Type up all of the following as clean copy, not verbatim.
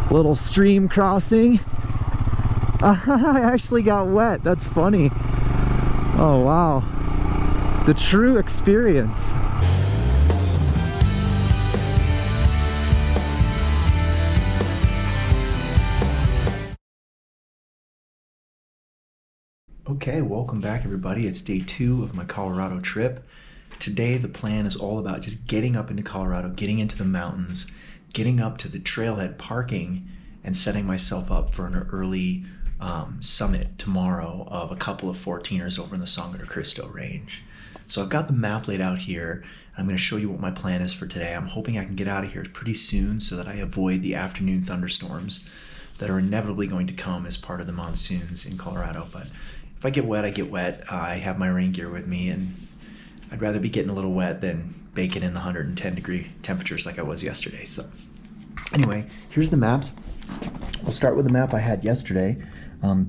Little stream crossing. I actually got wet. That's funny. Oh wow, the true experience. Okay, welcome back everybody. It's day 2 of my Colorado trip. Today the plan is all about just getting up into Colorado, getting into the mountains, getting up to the trailhead parking, and setting myself up for an early summit tomorrow of a couple of 14ers over in the Sangre, Cristo range. So I've got the map laid out here. I'm going to show you what my plan is for today. I'm hoping I can get out of here pretty soon so that I avoid the afternoon thunderstorms that are inevitably going to come as part of the monsoons in Colorado. But if I get wet, I get wet. I have my rain gear with me, and I'd rather be getting a little wet than baking in the 110 degree temperatures like I was yesterday. So anyway, here's the maps. I'll start with the map I had yesterday.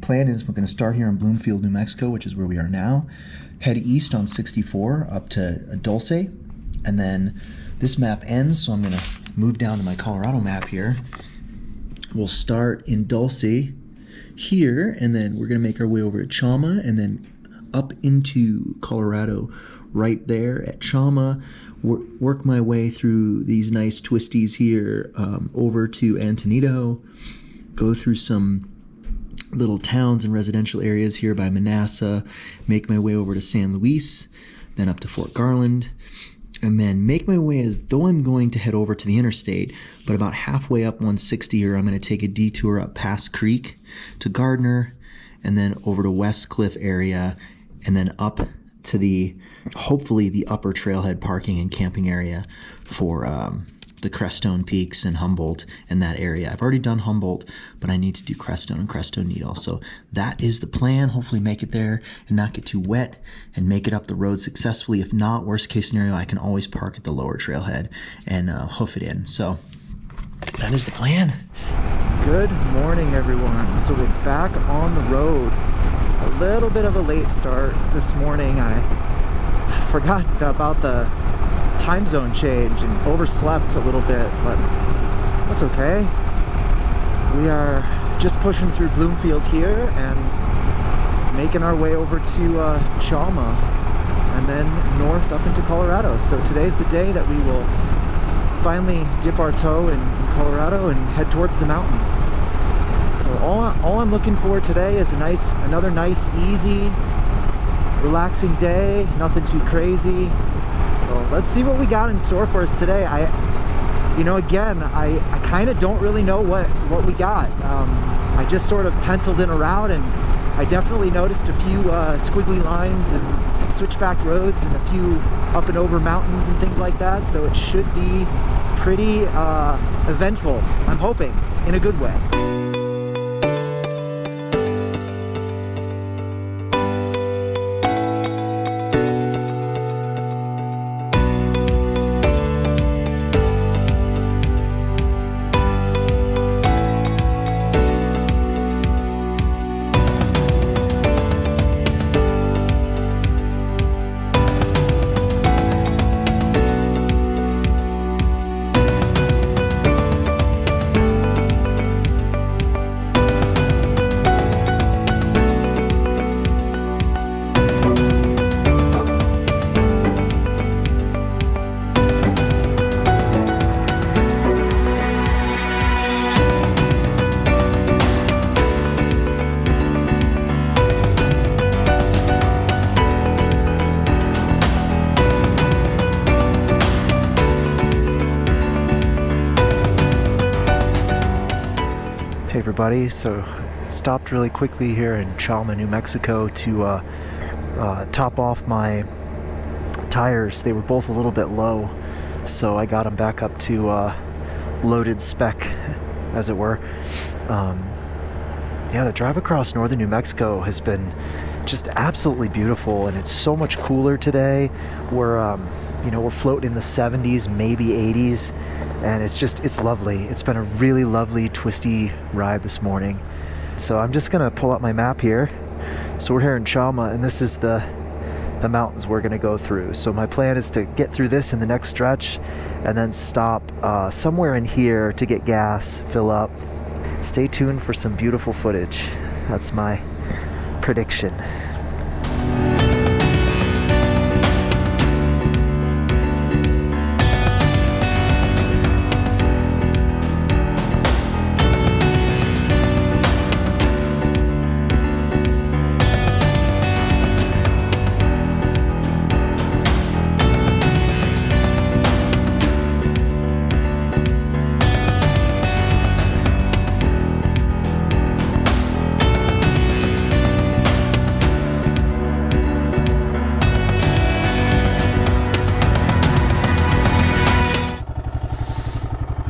Plan is we're going to start here in Bloomfield, New Mexico, which is where we are now. Head east on 64 up to Dulce, and then this map ends, so I'm going to move down to my Colorado map here. We'll start in Dulce here, and then we're going to make our way over to Chama, and then up into Colorado right there at Chama, work my way through these nice twisties here over to Antonito, go through some little towns and residential areas here by Manassas, make my way over to San Luis, then up to Fort Garland, and then make my way as though I'm going to head over to the interstate, but about halfway up 160 here, I'm going to take a detour up Pass Creek to Gardner, and then over to West Cliff area, and then up to the, hopefully the upper trailhead parking and camping area for the Crestone Peaks and Humboldt and that area. I've already done Humboldt, but I need to do Crestone and Crestone Needle. So that is the plan. Hopefully make it there and not get too wet and make it up the road successfully. If not, worst case scenario, I can always park at the lower trailhead and hoof it in. So that is the plan. Good morning, everyone. So we're back on the road. A little bit of a late start this morning. I forgot about the time zone change and overslept a little bit, but that's okay. We are just pushing through Bloomfield here and making our way over to Chalma and then north up into Colorado. So today's the day that we will finally dip our toe in Colorado and head towards the mountains. So all I'm looking for today is another nice, easy, relaxing day, nothing too crazy. So let's see what we got in store for us today. I kind of don't really know what we got. I just sort of penciled in a route, and I definitely noticed a few squiggly lines and switchback roads and a few up and over mountains and things like that. So it should be pretty eventful, I'm hoping, in a good way. Hey everybody, so stopped really quickly here in Chalma, New Mexico to top off my tires. They were both a little bit low, so I got them back up to loaded spec, as it were. Yeah, the drive across northern New Mexico has been just absolutely beautiful, and it's so much cooler today. We're floating in the 70s, maybe 80s, and it's lovely. It's been a really lovely, twisty ride this morning. So I'm just gonna pull up my map here. So we're here in Chalma, and this is the mountains we're gonna go through. So my plan is to get through this in the next stretch, and then stop somewhere in here to get gas, fill up, Stay tuned for some beautiful footage. That's my prediction.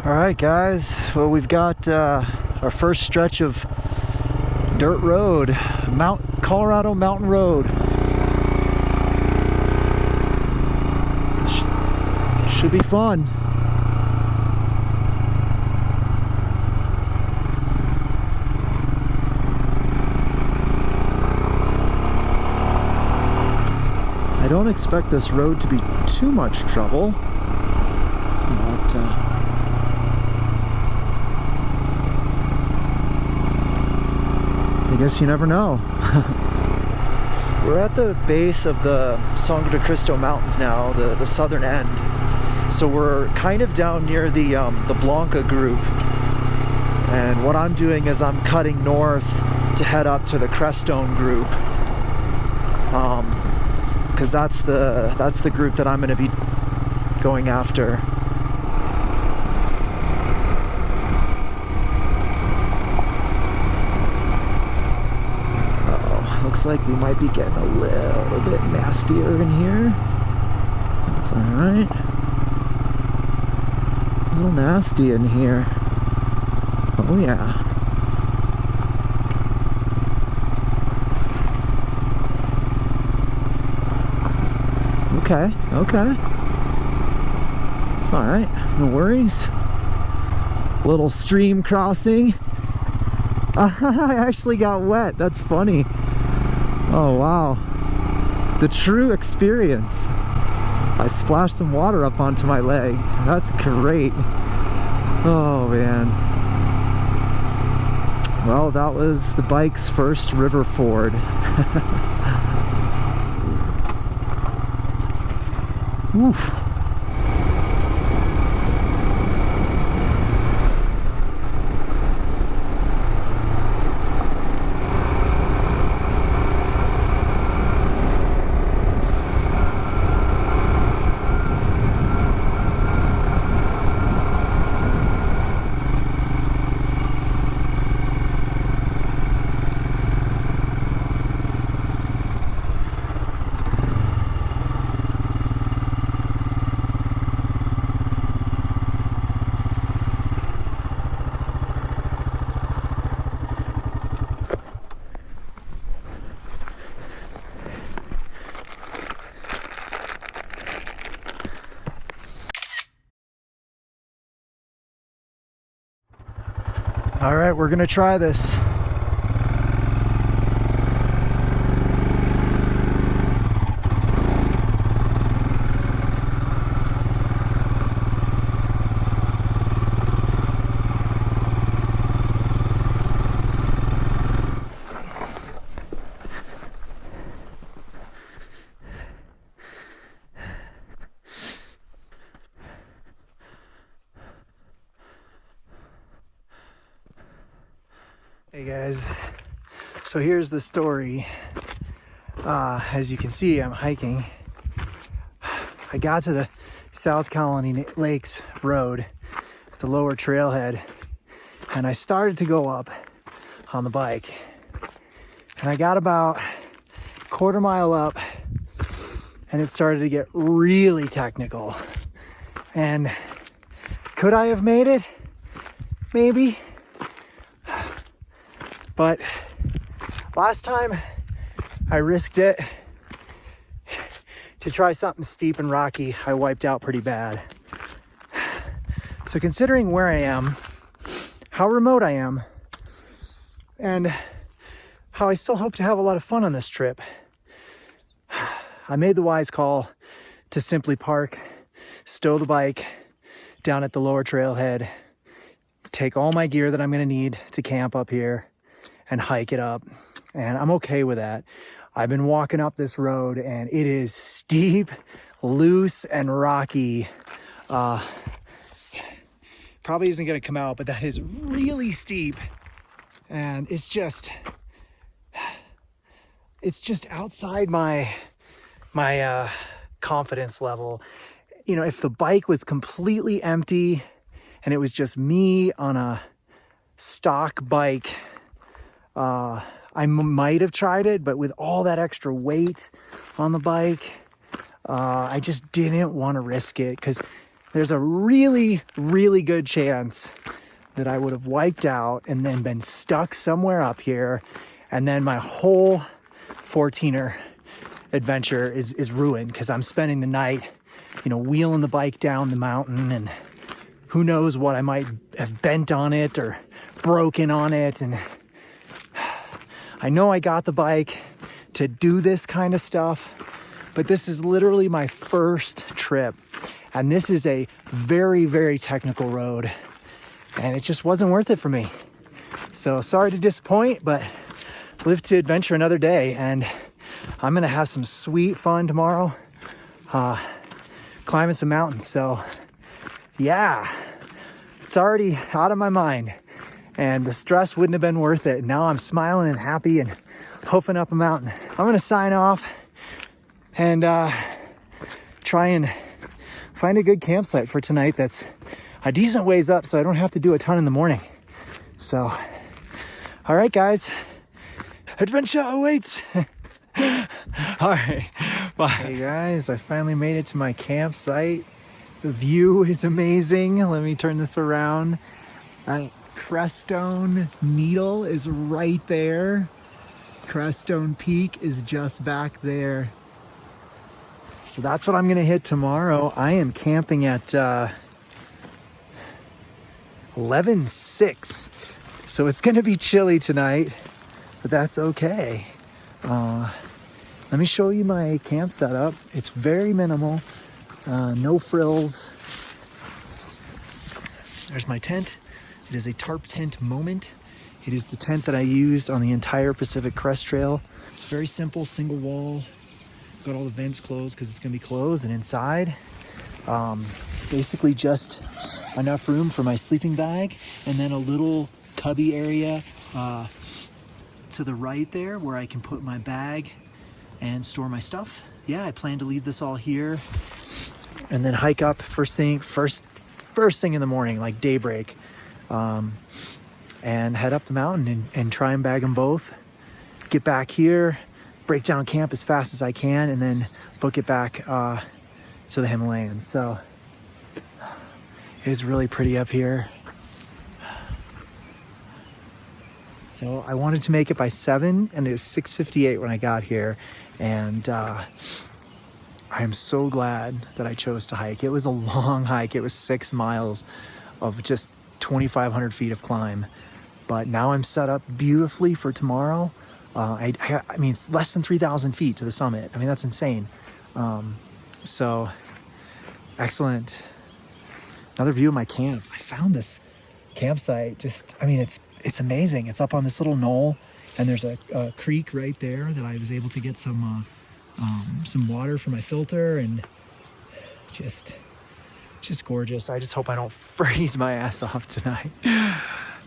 Alright guys, well we've got our first stretch of dirt road, Colorado Mountain Road. Should be fun. I don't expect this road to be too much trouble, but I guess you never know. We're at the base of the Sangre Cristo mountains now, the southern end. So we're kind of down near the Blanca group. And what I'm doing is I'm cutting north to head up to the Crestone group. Because that's the group that I'm going to be going after. Looks like we might be getting a little bit nastier in here. That's alright. A little nasty in here. Oh yeah. Okay, okay. It's alright, no worries. Little stream crossing. I actually got wet, that's funny. Oh wow, the true experience. I splashed some water up onto my leg. That's great. Oh man. Well, that was the bike's first river ford. Oof. All right, we're gonna try this. Hey guys, so here's the story. As you can see, I'm hiking. I got to the South Colony Lakes Road, the lower trailhead, and I started to go up on the bike. And I got about a quarter mile up, and it started to get really technical. And could I have made it? Maybe. But last time I risked it to try something steep and rocky, I wiped out pretty bad. So considering where I am, how remote I am, and how I still hope to have a lot of fun on this trip, I made the wise call to simply park, stow the bike down at the lower trailhead, take all my gear that I'm gonna need to camp up here and hike it up. And I'm okay with that. I've been walking up this road and it is steep, loose, and rocky. Probably isn't gonna come out, but that is really steep. And it's just outside my confidence level. You know, if the bike was completely empty and it was just me on a stock bike, I might have tried it, but with all that extra weight on the bike, I just didn't want to risk it, because there's a really, really good chance that I would have wiped out and then been stuck somewhere up here, and then my whole 14er adventure is ruined, because I'm spending the night, you know, wheeling the bike down the mountain, and who knows what I might have bent on it or broken on it. And I know I got the bike to do this kind of stuff, but this is literally my first trip, and this is a very, very technical road, and it just wasn't worth it for me. So sorry to disappoint, but live to adventure another day, and I'm gonna have some sweet fun tomorrow, climbing some mountains. So yeah, it's already out of my mind, and the stress wouldn't have been worth it. Now I'm smiling and happy and hoofing up a mountain. I'm gonna sign off and try and find a good campsite for tonight that's a decent ways up, so I don't have to do a ton in the morning. So, all right, guys, adventure awaits. All right, bye. Hey guys, I finally made it to my campsite. The view is amazing. Let me turn this around. Crestone Needle is right there. Crestone Peak is just back there. So that's what I'm gonna hit tomorrow. I am camping at 11:06. So it's gonna be chilly tonight, but that's okay. Let me show you my camp setup. It's very minimal, no frills. There's my tent. It is a tarp tent Moment. It is the tent that I used on the entire Pacific Crest Trail. It's very simple, single wall. Got all the vents closed because it's gonna be closed, and inside, basically just enough room for my sleeping bag, and then a little cubby area to the right there where I can put my bag and store my stuff. Yeah, I plan to leave this all here and then hike up first thing in the morning, like daybreak, and head up the mountain and try and bag them both. Get back here, break down camp as fast as I can, and then book it back to the Himalayas. So it is really pretty up here. So I wanted to make it by 7, and it was 6:58 when I got here. And I am so glad that I chose to hike. It was a long hike. It was 6 miles of just 2,500 feet of climb. But now I'm set up beautifully for tomorrow. I mean, less than 3,000 feet to the summit. I mean, that's insane. So excellent. Another view of my camp. I found this campsite. It's amazing. It's up on this little knoll, and there's a creek right there that I was able to get some water for my filter, and just gorgeous. I just hope I don't freeze my ass off tonight.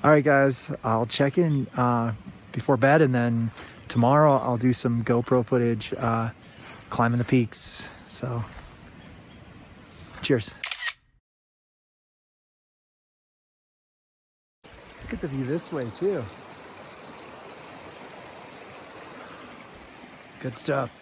All right, guys, I'll check in before bed, and then tomorrow I'll do some GoPro footage climbing the peaks. So, cheers. Look at the view this way too. Good stuff.